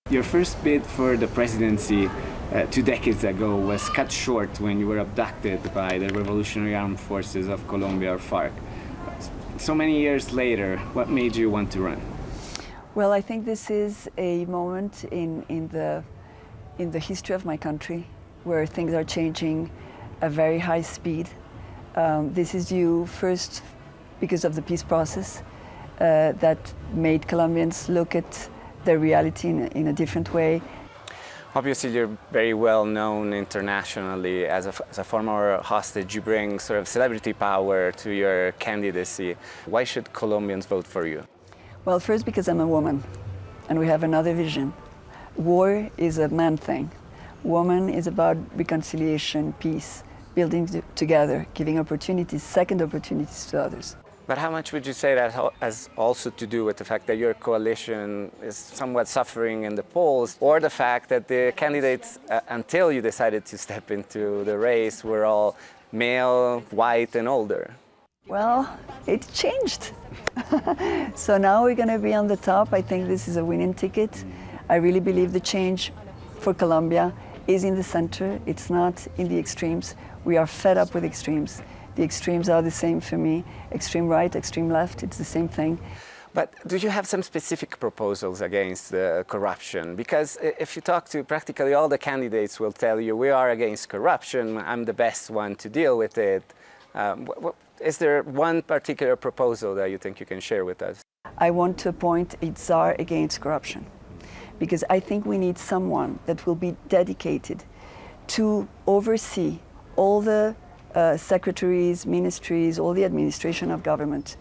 Your first bid for the presidency 2 decades ago was cut short when you were abducted by the Revolutionary Armed Forces of Colombia, or Farc. So many years later, what made you want to run? Well, I think this is a moment in the history of my country where things are changing at very high speed. This is due first because of the peace process that made Colombians look at their reality in a different way. Obviously, you're very well known internationally as a former hostage. You bring sort of celebrity power to your candidacy. Why should Colombians vote for you? Well, first because I'm a woman and we have another vision. War is a man thing. Woman is about reconciliation, peace, building together, giving opportunities, second opportunities to others. But how much would you say that has also to do with the fact that your coalition is somewhat suffering in the polls, or the fact that the candidates, until you decided to step into the race, were all male, white, and older? Well, it changed. So now we're going to be on the top. I think this is a winning ticket. I really believe the change for Colombia is in the center. It's not in the extremes. We are fed up with extremes. The extremes are the same for me. Extreme right, extreme left, it's the same thing. But do you have some specific proposals against corruption? Because if you talk to practically all the candidates will tell you, we are against corruption, I'm the best one to deal with it. Is there one particular proposal that you think you can share with us? I want to appoint a czar against corruption, because I think we need someone that will be dedicated to oversee all the secretaries, ministries, all the administration of government,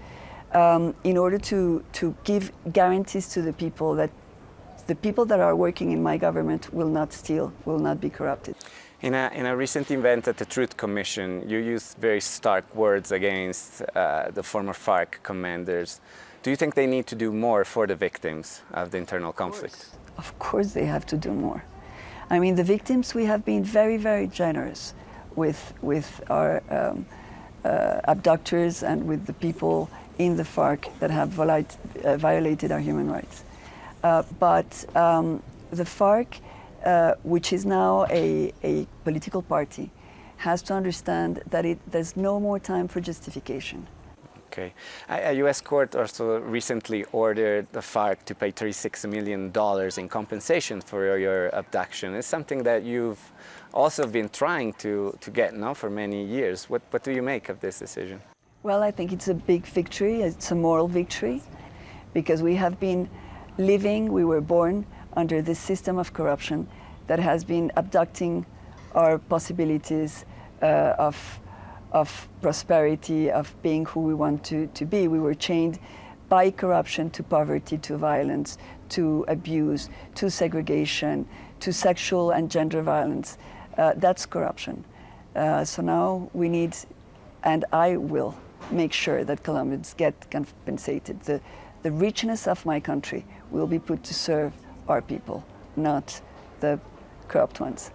in order to give guarantees to the people that are working in my government will not steal, will not be corrupted. In a recent event at the Truth Commission, you used very stark words against the former Farc commanders. Do you think they need to do more for the victims of the internal conflict? Of course they have to do more. I mean, the victims, we have been very, very generous with our abductors and with the people in the Farc that have violated our human rights. But the Farc, which is now a political party, has to understand that there's no more time for justification. Okay. A U.S. court also recently ordered the Farc to pay $36 million in compensation for your abduction. It's something that you've also been trying to get now for many years. What do you make of this decision? Well, I think it's a big victory. It's a moral victory, because we have been living, we were born under this system of corruption that has been abducting our possibilities of prosperity, of being who we want to be. We were chained by corruption to poverty, to violence, to abuse, to segregation, to sexual and gender violence. That's corruption. So now we need, and I will make sure that Colombians get compensated. The richness of my country will be put to serve our people, not the corrupt ones.